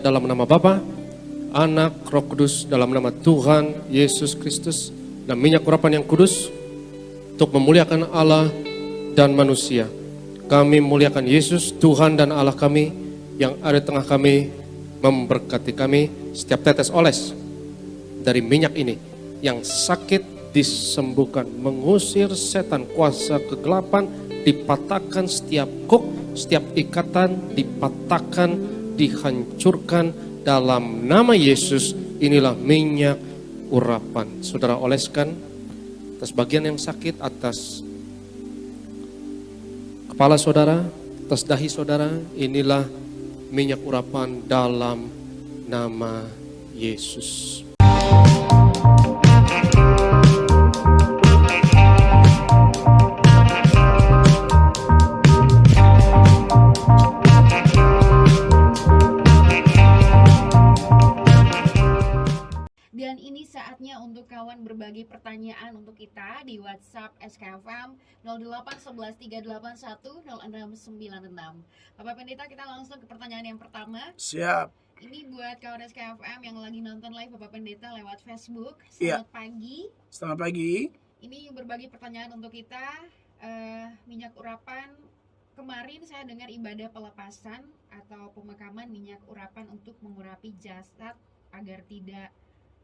Dalam nama Bapa, Anak, Roh Kudus, dalam nama Tuhan Yesus Kristus, dan minyak urapan yang kudus untuk memuliakan Allah dan manusia. Kami memuliakan Yesus, Tuhan dan Allah kami yang ada di tengah kami, memberkati kami. Setiap tetes oles dari minyak ini yang sakit disembuhkan, mengusir setan kuasa kegelapan, dipatahkan setiap kok, setiap ikatan dipatahkan, dihancurkan dalam nama Yesus. Inilah minyak urapan. Saudara oleskan atas bagian yang sakit, atas kepala saudara, atas dahi saudara. Inilah minyak urapan dalam nama Yesus. Dan ini saatnya untuk kawan berbagi pertanyaan untuk kita di WhatsApp SKFM 0811381066. Bapak Pendeta, kita langsung ke pertanyaan yang pertama. Siap. Ini buat kawan SKFM yang lagi nonton live Bapak Pendeta lewat Facebook. Iya. Selamat pagi. Selamat pagi. Ini berbagi pertanyaan untuk kita, minyak urapan. Kemarin saya dengar ibadah pelepasan atau pemakaman minyak urapan untuk mengurapi jasad agar tidak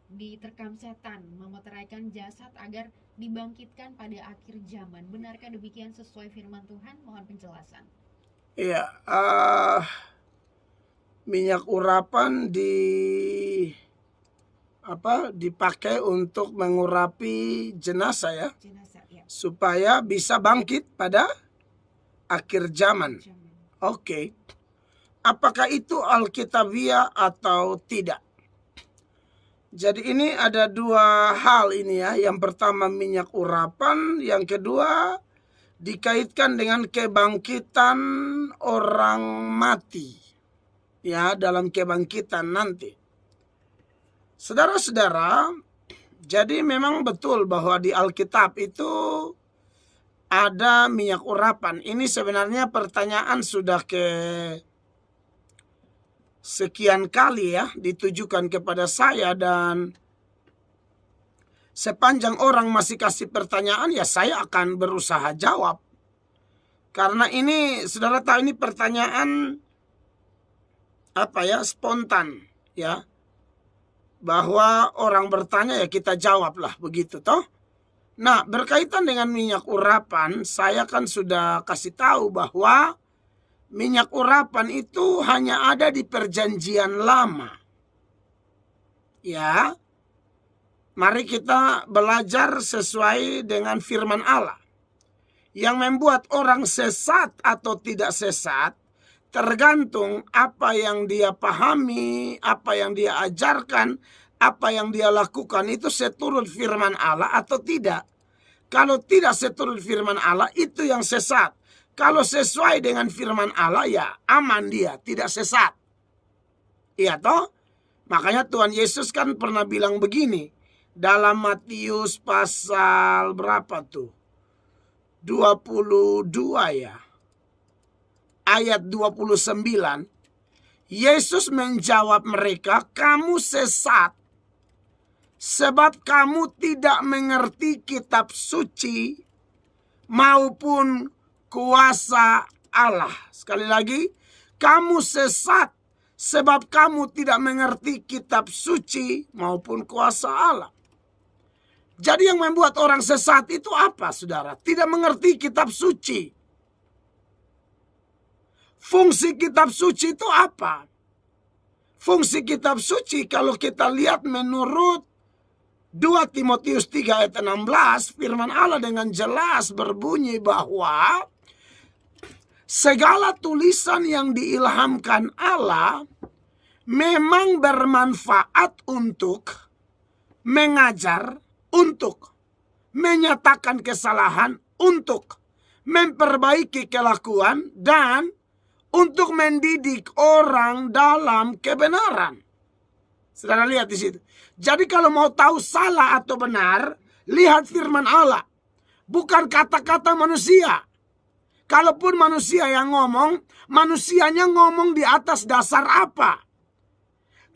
diterkam setan, memeteraikan jasad agar dibangkitkan pada akhir zaman. Benarkah demikian sesuai firman Tuhan? Mohon penjelasan. Iya, minyak urapan dipakai untuk mengurapi jenazah ya, Jenazah, ya. supaya bisa bangkit pada akhir zaman. Oke. Apakah itu alkitabiah atau tidak? Jadi ini ada dua hal ini ya. Yang pertama minyak urapan, yang kedua dikaitkan dengan kebangkitan orang mati. Ya, dalam kebangkitan nanti. Saudara-saudara, jadi memang betul bahwa di Alkitab itu ada minyak urapan. Ini sebenarnya pertanyaan sudah sekian kali ya ditujukan kepada saya, dan sepanjang orang masih kasih pertanyaan ya saya akan berusaha jawab. Karena ini saudara tahu ini pertanyaan spontan ya. Bahwa orang bertanya ya kita jawablah begitu toh. Nah, berkaitan dengan minyak urapan, saya kan sudah kasih tahu bahwa minyak urapan itu hanya ada di perjanjian lama. Ya. Mari kita belajar sesuai dengan firman Allah. Yang membuat orang sesat atau tidak sesat tergantung apa yang dia pahami, apa yang dia ajarkan, apa yang dia lakukan itu seturut firman Allah atau tidak. Kalau tidak seturut firman Allah itu yang sesat. Kalau sesuai dengan firman Allah ya aman dia, tidak sesat. Iya toh? Makanya Tuhan Yesus kan pernah bilang begini. Dalam Matius pasal berapa tuh? 22 ya. Ayat 29. Yesus menjawab mereka, kamu sesat. Sebab kamu tidak mengerti kitab suci maupun kuasa Allah. Sekali lagi, kamu sesat sebab kamu tidak mengerti kitab suci maupun kuasa Allah. Jadi yang membuat orang sesat itu apa, saudara? Tidak mengerti kitab suci. Fungsi kitab suci itu apa? Fungsi kitab suci kalau kita lihat menurut 2 Timotius 3 ayat 16, firman Allah dengan jelas berbunyi bahwa segala tulisan yang diilhamkan Allah memang bermanfaat untuk mengajar, untuk menyatakan kesalahan, untuk memperbaiki kelakuan, dan untuk mendidik orang dalam kebenaran. Saudara lihat di situ. Jadi kalau mau tahu salah atau benar, lihat firman Allah. Bukan kata-kata manusia. Kalaupun manusia yang ngomong, manusianya ngomong di atas dasar apa?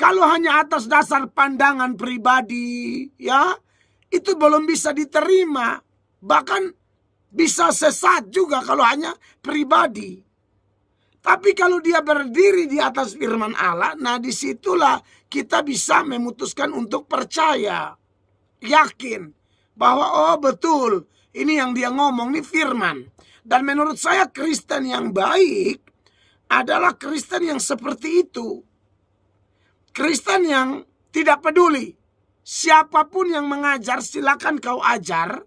Kalau hanya atas dasar pandangan pribadi, ya, itu belum bisa diterima. Bahkan bisa sesat juga kalau hanya pribadi. Tapi kalau dia berdiri di atas firman Allah, nah disitulah kita bisa memutuskan untuk percaya. Yakin bahwa oh betul, ini yang dia ngomong nih firman. Dan menurut saya Kristen yang baik adalah Kristen yang seperti itu. Kristen yang tidak peduli. Siapapun yang mengajar silakan kau ajar.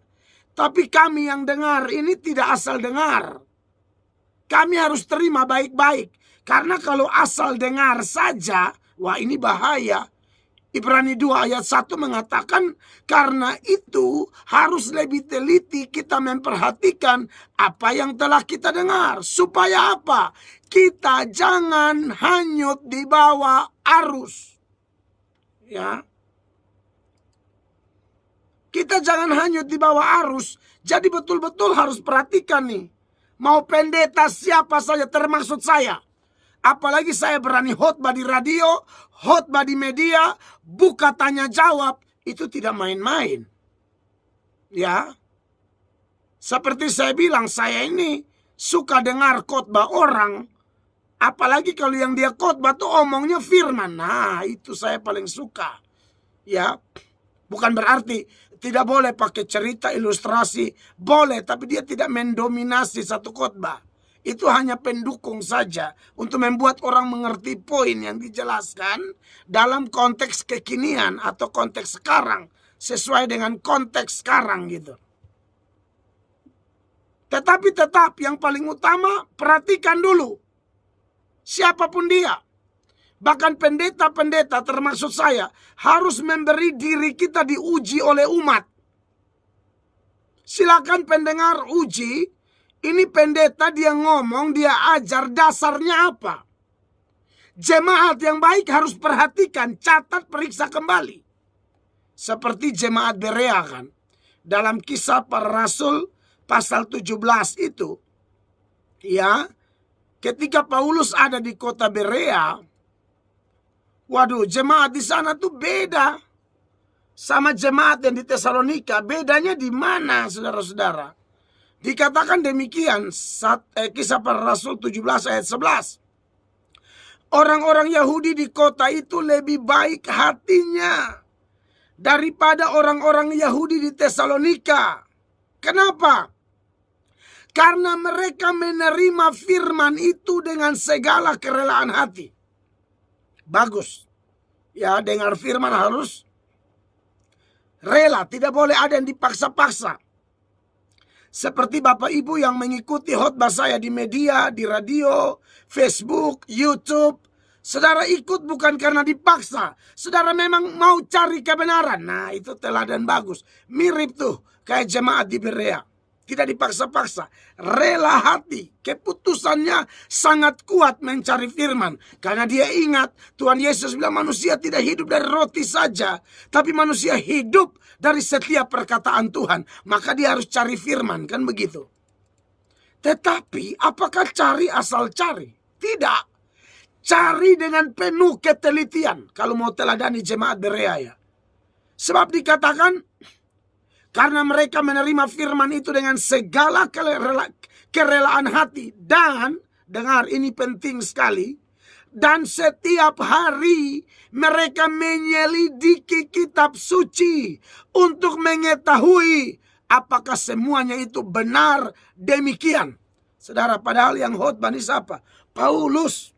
Tapi kami yang dengar ini tidak asal dengar. Kami harus terima baik-baik. Karena kalau asal dengar saja, wah ini bahaya. Ibrani 2 ayat 1 mengatakan, karena itu harus lebih teliti kita memperhatikan apa yang telah kita dengar. Supaya apa? Kita jangan hanyut di bawah arus. Ya. Kita jangan hanyut di bawah arus. Jadi betul-betul harus perhatikan nih. Mau pendeta siapa saja termasuk saya. Apalagi saya berani khotbah di radio, khotbah di media, buka tanya jawab. Itu tidak main-main. Ya. Seperti saya bilang, saya ini suka dengar khotbah orang. Apalagi kalau yang dia khotbah tuh omongnya firman. Nah, itu saya paling suka. Ya. Bukan berarti tidak boleh pakai cerita ilustrasi. Boleh, tapi dia tidak mendominasi satu khotbah. Itu hanya pendukung saja untuk membuat orang mengerti poin yang dijelaskan dalam konteks kekinian atau konteks sekarang. Sesuai dengan konteks sekarang gitu. Tetapi tetap yang paling utama perhatikan dulu. Siapapun dia. Bahkan pendeta-pendeta termasuk saya harus memberi diri kita diuji oleh umat. Silakan pendengar uji. Ini pendeta dia ngomong, dia ajar dasarnya apa. Jemaat yang baik harus perhatikan, catat, periksa kembali. Seperti jemaat Berea kan. Dalam Kisah Para Rasul pasal 17 itu. Ya, ketika Paulus ada di kota Berea. Waduh, jemaat di sana tuh beda. Sama jemaat yang di Tesalonika. Bedanya di mana saudara-saudara? Dikatakan demikian, Kisah Para Rasul 17 ayat 11. Orang-orang Yahudi di kota itu lebih baik hatinya daripada orang-orang Yahudi di Tesalonika. Kenapa? Karena mereka menerima firman itu dengan segala kerelaan hati. Bagus. Ya, dengar firman harus rela, tidak boleh ada yang dipaksa-paksa. Seperti Bapak Ibu yang mengikuti khotbah saya di media, di radio, Facebook, YouTube. Saudara ikut bukan karena dipaksa. Saudara memang mau cari kebenaran. Nah, itu teladan bagus. Mirip tuh kayak jemaat di Berea. Tidak dipaksa-paksa. Rela hati. Keputusannya sangat kuat mencari firman. Karena dia ingat Tuhan Yesus bilang manusia tidak hidup dari roti saja. Tapi manusia hidup dari setiap perkataan Tuhan. Maka dia harus cari firman. Kan begitu. Tetapi apakah cari asal cari? Tidak. Cari dengan penuh ketelitian. Kalau mau teladani jemaat Berea ya. Sebab dikatakan karena mereka menerima firman itu dengan segala kerelaan hati. Dan, dengar ini penting sekali. Dan setiap hari mereka menyelidiki kitab suci. Untuk mengetahui apakah semuanya itu benar demikian. Saudara, padahal yang khotbah ini siapa? Paulus.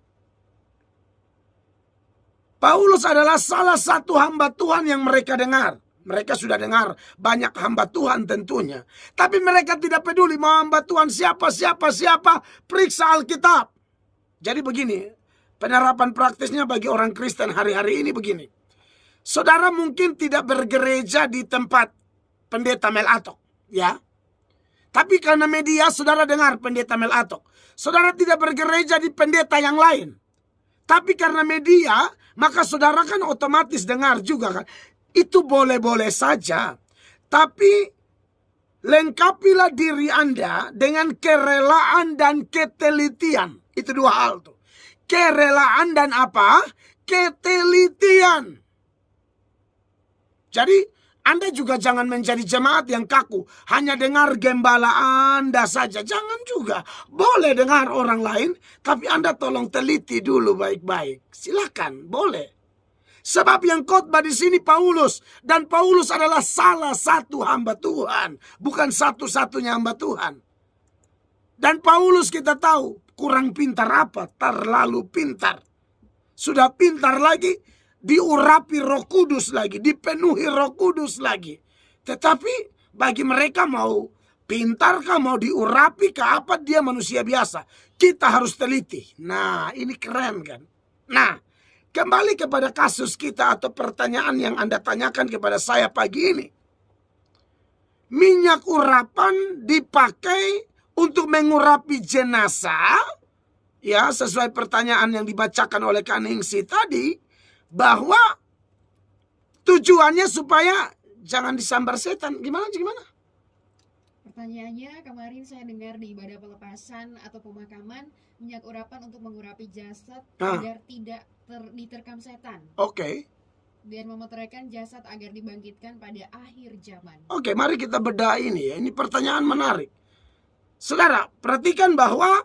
Paulus adalah salah satu hamba Tuhan yang mereka dengar. Mereka sudah dengar banyak hamba Tuhan tentunya. Tapi mereka tidak peduli mau hamba Tuhan siapa. Periksa Alkitab. Jadi begini. Penerapan praktisnya bagi orang Kristen hari-hari ini begini. Saudara mungkin tidak bergereja di tempat pendeta Mel Atok. Ya. Tapi karena media saudara dengar pendeta Mel Atok. Saudara tidak bergereja di pendeta yang lain. Tapi karena media maka saudara kan otomatis dengar juga kan. Itu boleh-boleh saja. Tapi lengkapilah diri Anda dengan kerelaan dan ketelitian. Itu dua hal tuh. Kerelaan dan apa? Ketelitian. Tuhan. Jadi Anda juga jangan menjadi jemaat yang kaku. Hanya dengar gembala Anda saja. Jangan juga. Boleh dengar orang lain, tapi Anda tolong teliti dulu baik-baik. Silakan, boleh. Sebab yang khotbah di sini Paulus. Dan Paulus adalah salah satu hamba Tuhan. Bukan satu-satunya hamba Tuhan. Dan Paulus kita tahu kurang pintar apa? Terlalu pintar. Sudah pintar lagi, diurapi Roh Kudus lagi, dipenuhi Roh Kudus lagi. Tetapi bagi mereka mau pintar kah, mau diurapi kah, apa, dia manusia biasa. Kita harus teliti. Nah, ini keren kan? Nah, kembali kepada kasus kita atau pertanyaan yang Anda tanyakan kepada saya pagi ini. Minyak urapan dipakai untuk mengurapi jenazah, ya, sesuai pertanyaan yang dibacakan oleh Kaningsi tadi, bahwa tujuannya supaya jangan disambar setan. Gimana? Pertanyaannya, kemarin saya dengar di ibadah pelepasan atau pemakaman, minyak urapan untuk mengurapi jasad agar tidak diterkam setan. Oke. Dan memeteraikan jasad agar dibangkitkan pada akhir zaman. Oke, mari kita bedah ini ya. Ini pertanyaan menarik. Saudara, perhatikan bahwa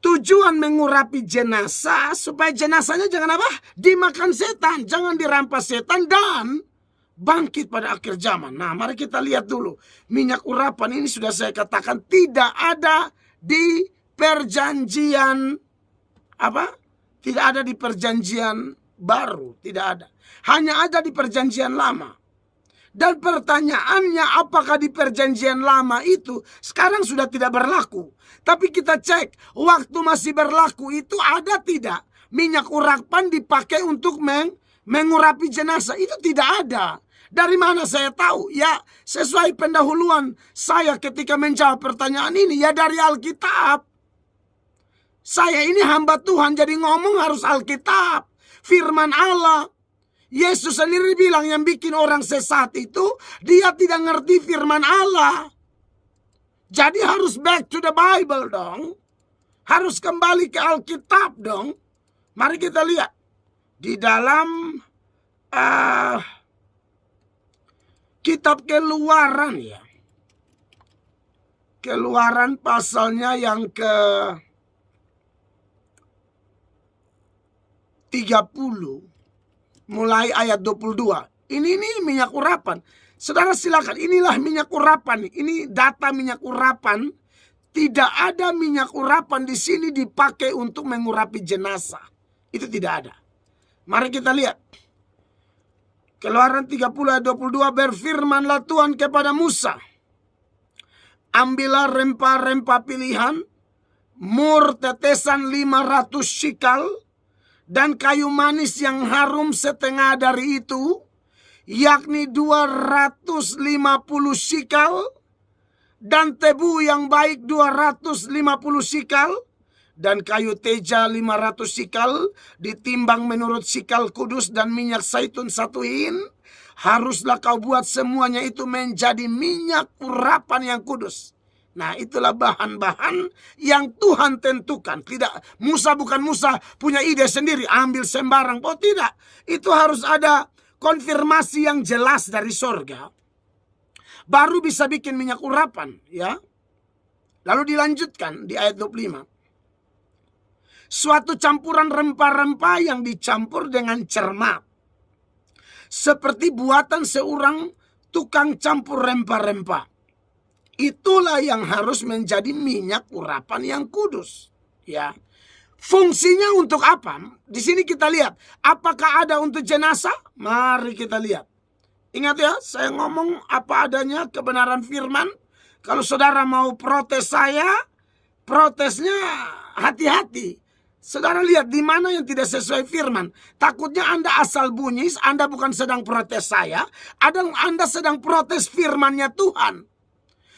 tujuan mengurapi jenazah supaya jenazahnya jangan apa? Dimakan setan, jangan dirampas setan dan bangkit pada akhir zaman. Nah, mari kita lihat dulu. Minyak urapan ini sudah saya katakan tidak ada di perjanjian apa? Tidak ada di perjanjian baru, tidak ada. Hanya ada di perjanjian lama. Dan pertanyaannya, apakah di perjanjian lama itu sekarang sudah tidak berlaku? Tapi kita cek, waktu masih berlaku itu ada tidak minyak urapan dipakai untuk mengurapi jenazah? Itu tidak ada. Dari mana saya tahu? Ya, sesuai pendahuluan saya ketika menjawab pertanyaan ini, ya dari Alkitab. Saya ini hamba Tuhan, jadi ngomong harus Alkitab, firman Allah. Yesus sendiri bilang yang bikin orang sesat itu dia tidak ngerti firman Allah. Jadi harus back to the Bible dong. Harus kembali ke Alkitab dong. Mari kita lihat. Di dalam kitab Keluaran ya. Keluaran pasalnya yang ke 30. Mulai ayat 22. Ini minyak urapan. Saudara silakan, inilah minyak urapan. Ini data minyak urapan. Tidak ada minyak urapan di sini dipakai untuk mengurapi jenazah. Itu tidak ada. Mari kita lihat. Keluaran 30 ayat 22, berfirmanlah Tuhan kepada Musa. Ambillah rempah-rempah pilihan, mur tetesan 500 shikal, dan kayu manis yang harum setengah dari itu, yakni 250 shikal, dan tebu yang baik 250 shikal, dan kayu teja 500 shikal, ditimbang menurut shikal kudus, dan minyak zaitun 1 hin. Haruslah kau buat semuanya itu menjadi minyak urapan yang kudus. Nah, itulah bahan-bahan yang Tuhan tentukan. Tidak, bukan Musa punya ide sendiri, ambil sembarang. Oh tidak, itu harus ada konfirmasi yang jelas dari sorga. Baru bisa bikin minyak urapan, ya. Lalu dilanjutkan di ayat 25. Suatu campuran rempah-rempah yang dicampur dengan cermat, seperti buatan seorang tukang campur rempah-rempah. Itulah yang harus menjadi minyak urapan yang kudus. Ya, fungsinya untuk apa? Di sini kita lihat. Apakah ada untuk jenazah? Mari kita lihat. Ingat ya, saya ngomong apa adanya kebenaran firman. Kalau saudara mau protes saya, protesnya hati-hati. Saudara lihat di mana yang tidak sesuai firman. Takutnya Anda asal bunyi, Anda bukan sedang protes saya, Anda sedang protes firmannya Tuhan.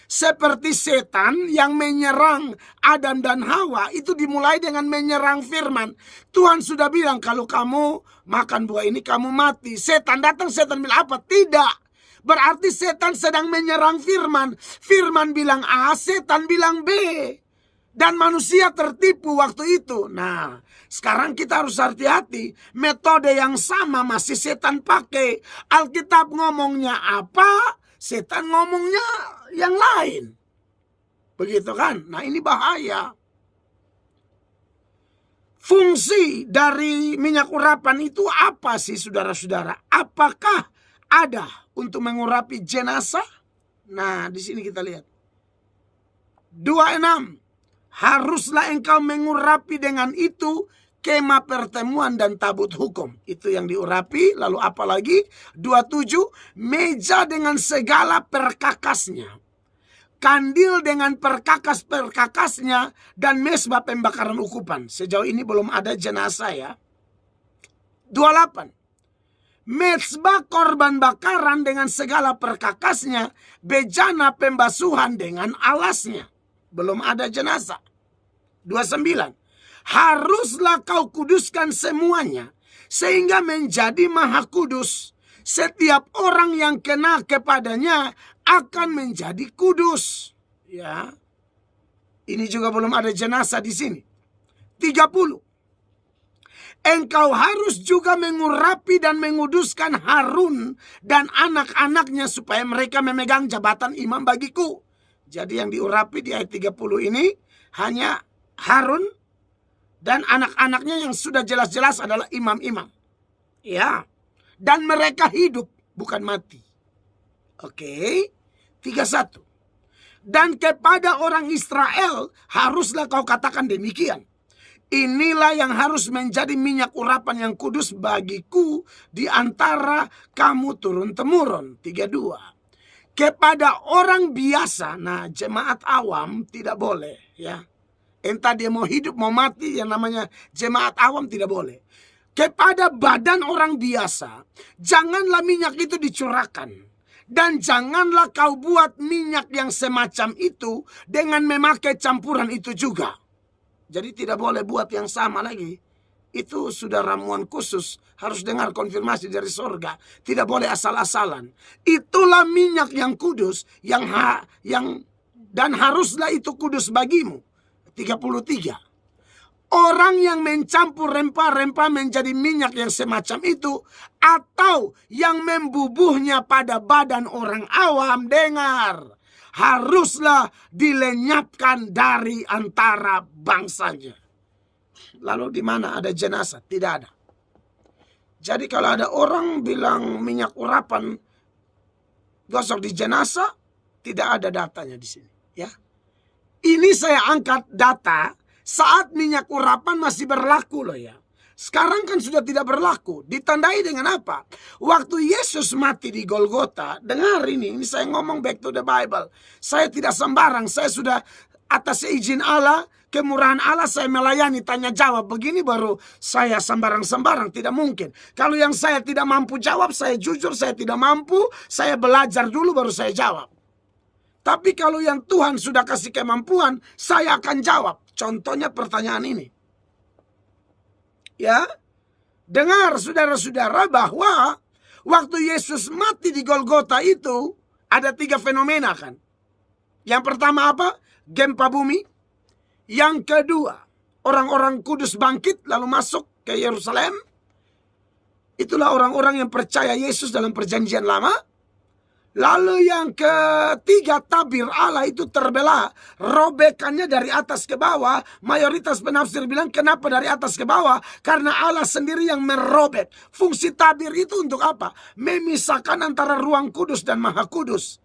Seperti setan yang menyerang Adam dan Hawa, itu dimulai dengan menyerang firman. Tuhan sudah bilang kalau kamu makan buah ini kamu mati. Setan datang, setan bilang apa? Tidak. Berarti setan sedang menyerang firman. Firman bilang A, setan bilang B. Dan manusia tertipu waktu itu. Nah, sekarang kita harus hati-hati. Metode yang sama masih setan pakai. Alkitab ngomongnya apa, setan ngomongnya yang lain. Begitu kan? Nah, ini bahaya. Fungsi dari minyak urapan itu apa sih, saudara-saudara? Apakah ada untuk mengurapi jenazah? Nah, di sini kita lihat. 26. Haruslah engkau mengurapi dengan itu kemah pertemuan dan tabut hukum. Itu yang diurapi. Lalu apa lagi? 27. Meja dengan segala perkakasnya. Kandil dengan perkakas-perkakasnya. Dan mezbah pembakaran ukupan. Sejauh ini belum ada jenazah ya. 28. Mezbah korban bakaran dengan segala perkakasnya. Bejana pembasuhan dengan alasnya. Belum ada jenazah. 29. Haruslah kau kuduskan semuanya, sehingga menjadi maha kudus. Setiap orang yang kena kepadanya akan menjadi kudus. Ya, ini juga belum ada jenazah di sini. 30. Engkau harus juga mengurapi dan menguduskan Harun dan anak-anaknya supaya mereka memegang jabatan imam bagiku. Jadi yang diurapi di ayat 30 ini hanya Harun dan anak-anaknya yang sudah jelas-jelas adalah imam-imam. Ya. Dan mereka hidup, bukan mati. Oke. 31. Dan kepada orang Israel haruslah kau katakan demikian. Inilah yang harus menjadi minyak urapan yang kudus bagiku di antara kamu turun-temurun. 32. Kepada orang biasa, nah jemaat awam tidak boleh ya. Entah dia mau hidup mau mati, yang namanya jemaat awam tidak boleh. Kepada badan orang biasa, janganlah minyak itu dicurahkan. Dan janganlah kau buat minyak yang semacam itu dengan memakai campuran itu juga. Jadi tidak boleh buat yang sama lagi. Itu sudah ramuan khusus. Harus dengar konfirmasi dari sorga. Tidak boleh asal-asalan. Itulah minyak yang kudus. Dan haruslah itu kudus bagimu. 33. Orang yang mencampur rempah-rempah menjadi minyak yang semacam itu. Atau yang membubuhnya pada badan orang awam. Dengar. Haruslah dilenyapkan dari antara bangsanya. Lalu di mana ada jenazah? Tidak ada. Jadi kalau ada orang bilang minyak urapan gosok di jenazah, tidak ada datanya di sini. Ya, ini saya angkat data saat minyak urapan masih berlaku loh ya. Sekarang kan sudah tidak berlaku. Ditandai dengan apa? Waktu Yesus mati di Golgota, dengar ini saya ngomong back to the Bible. Saya tidak sembarang, saya sudah atas izin Allah, kemurahan Allah saya melayani tanya jawab. Begini baru saya sembarang-sembarang, tidak mungkin. Kalau yang saya tidak mampu jawab, saya jujur saya tidak mampu, saya belajar dulu baru saya jawab. Tapi kalau yang Tuhan sudah kasih kemampuan, saya akan jawab. Contohnya pertanyaan ini. Ya, dengar saudara-saudara bahwa waktu Yesus mati di Golgota itu ada 3 fenomena kan. Yang pertama apa? Gempa bumi. Yang kedua, orang-orang kudus bangkit lalu masuk ke Yerusalem. Itulah orang-orang yang percaya Yesus dalam perjanjian lama. Lalu yang ketiga, tabir Allah itu terbelah. Robekannya dari atas ke bawah. Mayoritas penafsir bilang kenapa dari atas ke bawah? Karena Allah sendiri yang merobek. Fungsi tabir itu untuk apa? Memisahkan antara ruang kudus dan maha kudus.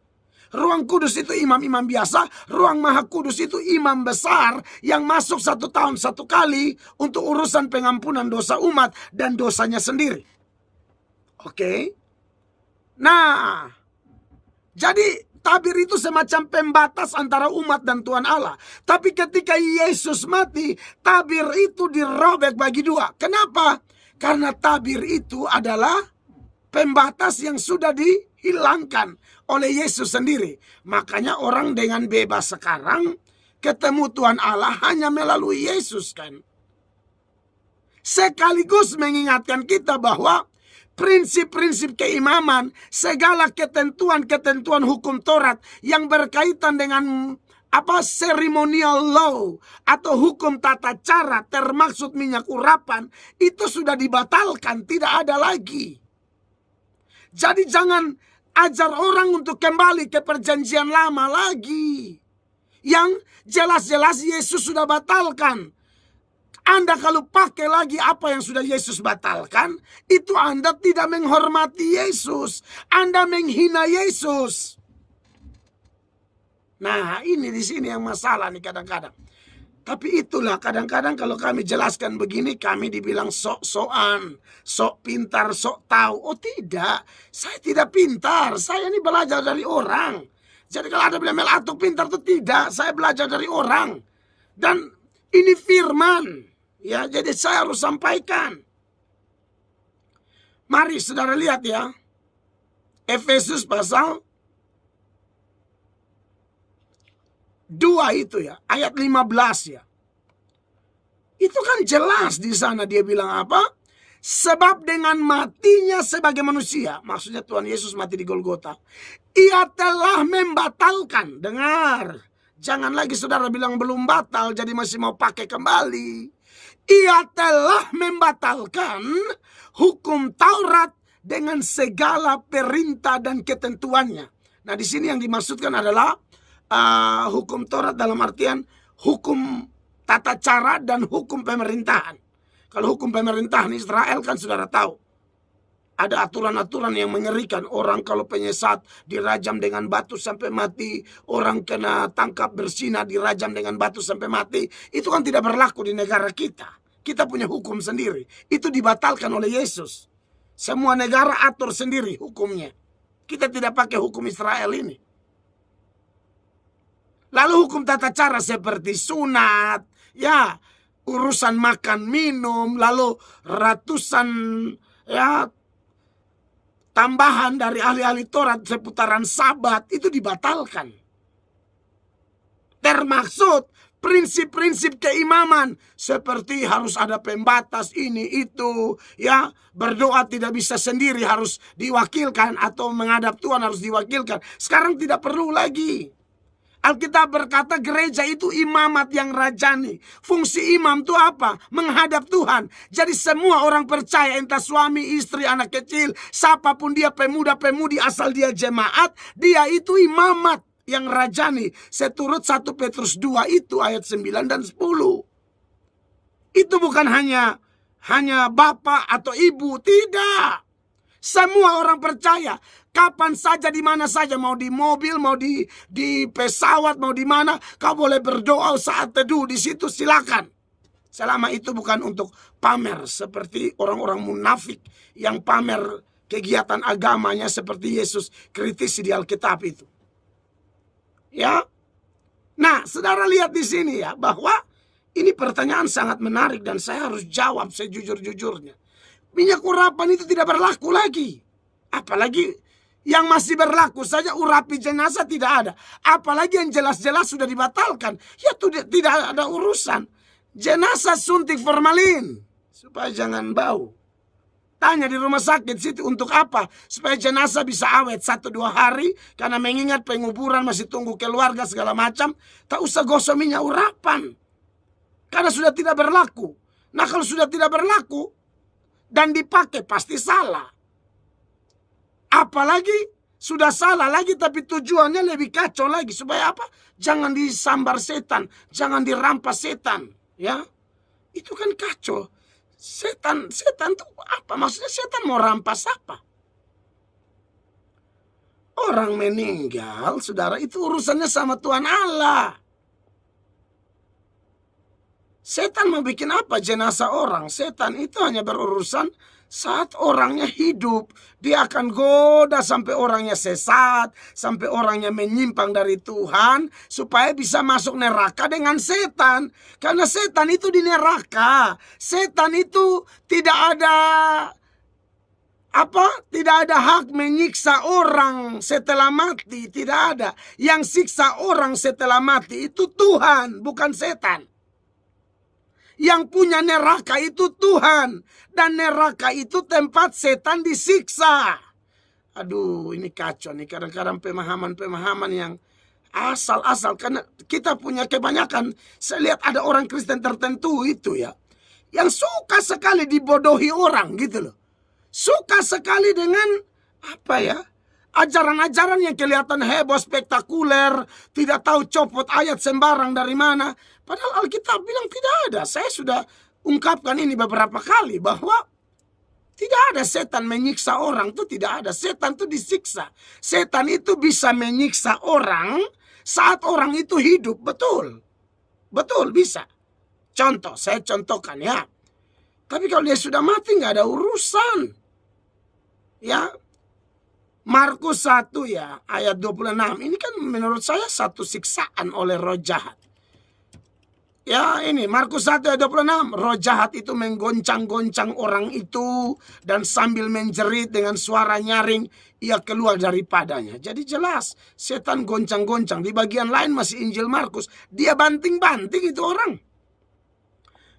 Ruang kudus itu imam-imam biasa. Ruang maha kudus itu imam besar yang masuk 1 tahun 1 kali untuk urusan pengampunan dosa umat dan dosanya sendiri. Oke. Nah, jadi tabir itu semacam pembatas antara umat dan Tuhan Allah. Tapi ketika Yesus mati, tabir itu dirobek bagi 2. Kenapa? Karena tabir itu adalah pembatas yang sudah dihilangkan oleh Yesus sendiri. Makanya orang dengan bebas sekarang ketemu Tuhan Allah hanya melalui Yesus kan. Sekaligus mengingatkan kita bahwa prinsip-prinsip keimaman, segala ketentuan-ketentuan hukum Taurat yang berkaitan dengan ceremonial law atau hukum tata cara termaksud minyak urapan itu sudah dibatalkan, tidak ada lagi. Jadi jangan ajar orang untuk kembali ke perjanjian lama lagi, yang jelas-jelas Yesus sudah batalkan. Anda kalau pakai lagi apa yang sudah Yesus batalkan, itu Anda tidak menghormati Yesus, Anda menghina Yesus. Nah, ini di sini yang masalah nih kadang-kadang. Tapi itulah kadang-kadang kalau kami jelaskan begini, kami dibilang sok-sokan, sok pintar, sok tahu. Oh tidak, saya tidak pintar, saya ini belajar dari orang. Jadi kalau ada bilang Mel Atuk pintar itu tidak, saya belajar dari orang. Dan ini firman, ya, jadi saya harus sampaikan. Mari saudara lihat ya, Efesus pasal 2 itu ya, ayat 15 ya. Itu kan jelas di sana dia bilang apa? Sebab dengan matinya sebagai manusia, maksudnya Tuhan Yesus mati di Golgota, ia telah membatalkan. Dengar, jangan lagi saudara bilang belum batal jadi masih mau pakai kembali. Ia telah membatalkan hukum Taurat dengan segala perintah dan ketentuannya. Nah, di sini yang dimaksudkan adalah hukum Taurat dalam artian hukum tata cara dan hukum pemerintahan. Kalau hukum pemerintahan Israel kan saudara tahu, ada aturan-aturan yang mengerikan. Orang kalau penyesat dirajam dengan batu sampai mati, orang kena tangkap bersinah dirajam dengan batu sampai mati. Itu kan tidak berlaku di negara kita. Kita punya hukum sendiri. Itu dibatalkan oleh Yesus. Semua negara atur sendiri hukumnya. Kita tidak pakai hukum Israel ini. Lalu hukum tata cara seperti sunat, ya, urusan makan minum, lalu ratusan ya tambahan dari ahli-ahli Taurat seputaran Sabat itu dibatalkan. Termaksud prinsip-prinsip keimaman seperti harus ada pembatas ini itu, ya, berdoa tidak bisa sendiri harus diwakilkan atau menghadap Tuhan harus diwakilkan. Sekarang tidak perlu lagi. Alkitab berkata gereja itu imamat yang rajani. Fungsi imam itu apa? Menghadap Tuhan. Jadi semua orang percaya, entah suami, istri, anak kecil, siapapun dia, pemuda-pemudi asal dia jemaat, dia itu imamat yang rajani. Seturut 1 Petrus 2 itu ayat 9 dan 10. Itu bukan hanya bapak atau ibu, tidak. Semua orang percaya. Kapan saja, di mana saja, mau di mobil, mau di pesawat, mau di mana, kau boleh berdoa saat teduh di situ, silakan. Selama itu bukan untuk pamer seperti orang-orang munafik yang pamer kegiatan agamanya seperti Yesus kritisi di Alkitab itu. Ya. Nah, saudara lihat di sini ya, bahwa ini pertanyaan sangat menarik dan saya harus jawab sejujur-jujurnya. Minyak urapan itu tidak berlaku lagi. Apalagi yang masih berlaku saja urapi jenazah tidak ada. Apalagi yang jelas-jelas sudah dibatalkan. Ya tidak ada urusan. Jenazah suntik formalin supaya jangan bau. Tanya di rumah sakit situ untuk apa? Supaya jenazah bisa awet 1-2 hari. Karena mengingat penguburan masih tunggu keluarga segala macam. Tak usah gosok minyak urapan. Karena sudah tidak berlaku. Nah, kalau sudah tidak berlaku dan dipakai pasti salah. Apalagi sudah salah lagi tapi tujuannya lebih kacau lagi. Supaya apa? Jangan disambar setan. Jangan dirampas setan. Ya, itu kan kacau. Setan itu apa? Maksudnya setan mau rampas apa? Orang meninggal, saudara, itu urusannya sama Tuhan Allah. Setan mau bikin apa jenazah orang? Setan itu hanya berurusan saat orangnya hidup. Dia akan goda sampai orangnya sesat, sampai orangnya menyimpang dari Tuhan, supaya bisa masuk neraka dengan setan. Karena setan itu di neraka. Setan itu tidak ada hak menyiksa orang setelah mati. Tidak ada. Yang siksa orang setelah mati itu Tuhan, bukan setan. Yang punya neraka itu Tuhan. Dan neraka itu tempat setan disiksa. Aduh, ini kacau nih. Kadang-kadang pemahaman-pemahaman yang Asal-asal, karena kita punya kebanyakan, saya lihat ada orang Kristen tertentu itu ya, yang suka sekali dibodohi orang gitu loh. Suka sekali dengan apa ya, ajaran-ajaran yang kelihatan heboh, spektakuler, tidak tahu copot ayat sembarang dari mana. Padahal Alkitab bilang tidak ada. Saya sudah ungkapkan ini beberapa kali bahwa tidak ada setan menyiksa orang, itu tidak ada. Setan itu disiksa. Setan itu bisa menyiksa orang saat orang itu hidup, betul. Betul, bisa. Contoh, saya contohkan ya. Tapi kalau dia sudah mati nggak ada urusan. Ya, Markus 1 ya, ayat 26. Ini kan menurut saya satu siksaan oleh roh jahat. Ya ini, Markus 1 ayat 26. Roh jahat itu menggoncang-goncang orang itu, dan sambil menjerit dengan suara nyaring, ia keluar daripadanya. Jadi jelas, setan goncang-goncang. Di bagian lain masih Injil Markus, dia banting-banting itu orang.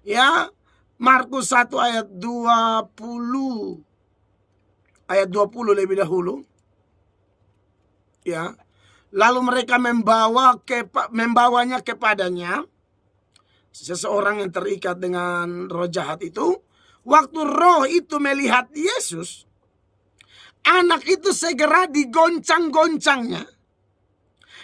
Ya, Markus 1 ayat 20. Ayat 20 lebih dahulu. Ya. Lalu mereka membawanya kepadanya, seseorang yang terikat dengan roh jahat itu. Waktu roh itu melihat Yesus, anak itu segera digoncang-goncangnya.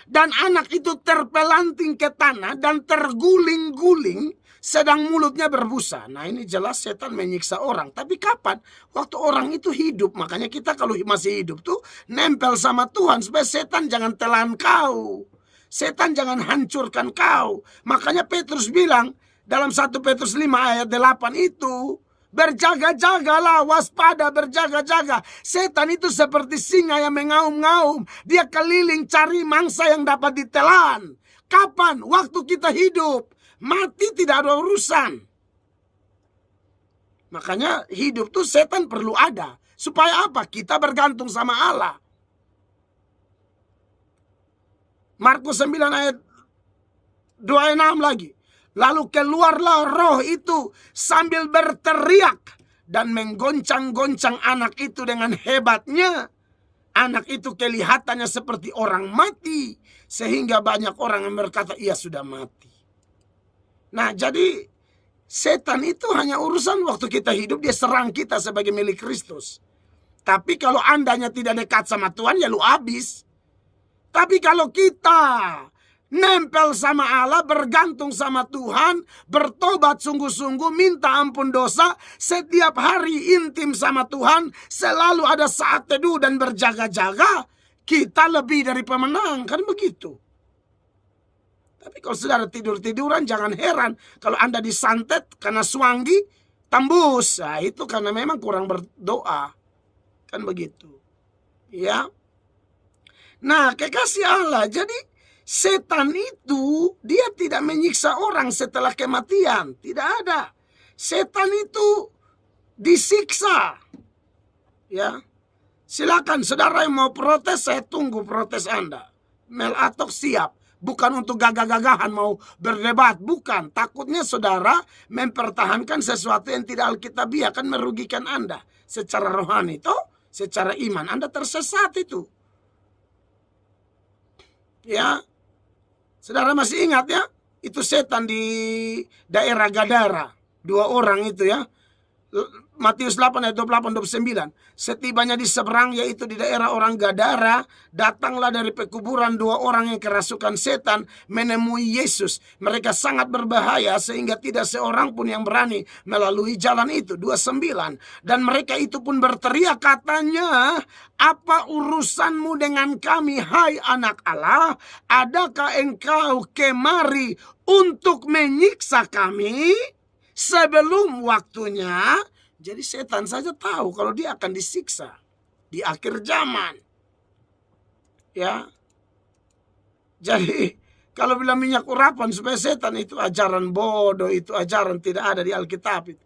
Dan anak itu terpelanting ke tanah dan terguling-guling, sedang mulutnya berbusa. Nah ini jelas setan menyiksa orang. Tapi kapan? Waktu orang itu hidup. Makanya kita kalau masih hidup tuh nempel sama Tuhan, supaya setan jangan telan kau. Setan jangan hancurkan kau. Makanya Petrus bilang dalam 1 Petrus 5 ayat 8 itu, berjaga-jagalah, waspada, berjaga-jaga. Setan itu seperti singa yang mengaum-ngaum. Dia keliling cari mangsa yang dapat ditelan. Kapan? Waktu kita hidup. Mati tidak ada urusan. Makanya hidup tuh setan perlu ada. Supaya apa? Kita bergantung sama Allah. Markus 9 ayat 26 lagi. Lalu keluarlah roh itu sambil berteriak dan menggoncang-goncang anak itu dengan hebatnya. Anak itu kelihatannya seperti orang mati, sehingga banyak orang yang berkata ia sudah mati. Nah jadi setan itu hanya urusan waktu kita hidup, dia serang kita sebagai milik Kristus. Tapi kalau andanya tidak dekat sama Tuhan, ya lu habis. Tapi kalau kita nempel sama Allah, bergantung sama Tuhan, bertobat sungguh-sungguh, minta ampun dosa, setiap hari intim sama Tuhan, selalu ada saat teduh dan berjaga-jaga, kita lebih dari pemenang, kan begitu. Tapi kalau saudara tidur-tiduran, jangan heran kalau Anda disantet karena suanggi, tembus. Nah, itu karena memang kurang berdoa. Kan begitu. Ya. Nah, kekasih Allah, jadi setan itu dia tidak menyiksa orang setelah kematian. Tidak ada. Setan itu disiksa. Ya. Silakan saudara yang mau protes, saya tunggu protes Anda. Mel Atok siap. Bukan untuk gagah-gagahan mau berdebat. Bukan. Takutnya saudara mempertahankan sesuatu yang tidak alkitabiah, akan merugikan Anda. Secara rohani itu, secara iman Anda tersesat itu. Ya. Saudara masih ingat ya? Itu setan di daerah Gadara. 2 orang itu ya. Matius 8 ayat 28-29. Setibanya di seberang, yaitu di daerah orang Gadara, datanglah dari pekuburan 2 orang yang kerasukan setan menemui Yesus. Mereka sangat berbahaya sehingga tidak seorang pun yang berani melalui jalan itu. 29. Dan mereka itu pun berteriak katanya, apa urusanmu dengan kami, hai anak Allah? Adakah engkau kemari untuk menyiksa kami sebelum waktunya? Jadi setan saja tahu kalau dia akan disiksa di akhir zaman. Ya. Jadi kalau bilang minyak urapan supaya setan, itu ajaran bodoh, itu ajaran tidak ada di Alkitab itu.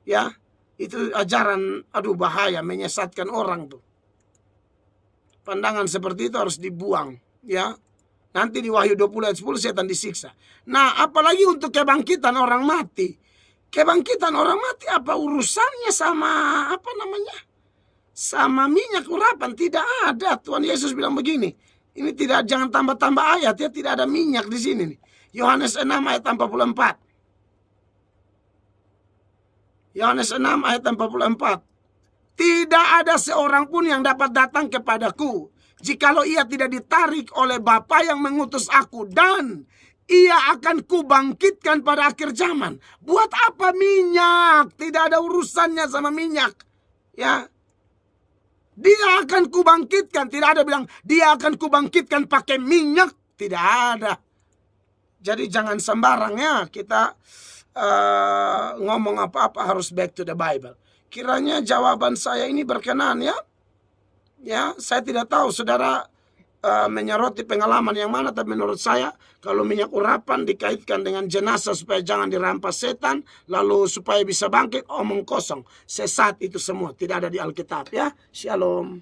Ya. Itu ajaran bahaya, menyesatkan orang tuh. Pandangan seperti itu harus dibuang, ya. Nanti di Wahyu 20 ayat 10 setan disiksa. Nah, apalagi untuk kebangkitan orang mati. Kebangkitan orang mati apa urusannya sama sama minyak urapan? Tidak ada. Tuhan Yesus bilang begini, Ini jangan tambah-tambah ayat ya, tidak ada minyak di sini nih. Yohanes 6 ayat 44. Yohanes 6 ayat 44. Tidak ada seorang pun yang dapat datang kepadaku jikalau ia tidak ditarik oleh Bapa yang mengutus aku, dan ia akan kubangkitkan pada akhir zaman. Buat apa minyak? Tidak ada urusannya sama minyak. Ya. Dia akan kubangkitkan. Tidak ada bilang dia akan kubangkitkan pakai minyak. Tidak ada. Jadi jangan sembarang ya kita ngomong apa-apa, harus back to the Bible. Kiranya jawaban saya ini berkenan ya. Ya, saya tidak tahu saudara menyoroti pengalaman yang mana, tapi menurut saya kalau minyak urapan dikaitkan dengan jenazah supaya jangan dirampas setan, lalu supaya bisa bangkit, omong kosong, sesat itu semua, tidak ada di Alkitab ya. Shalom.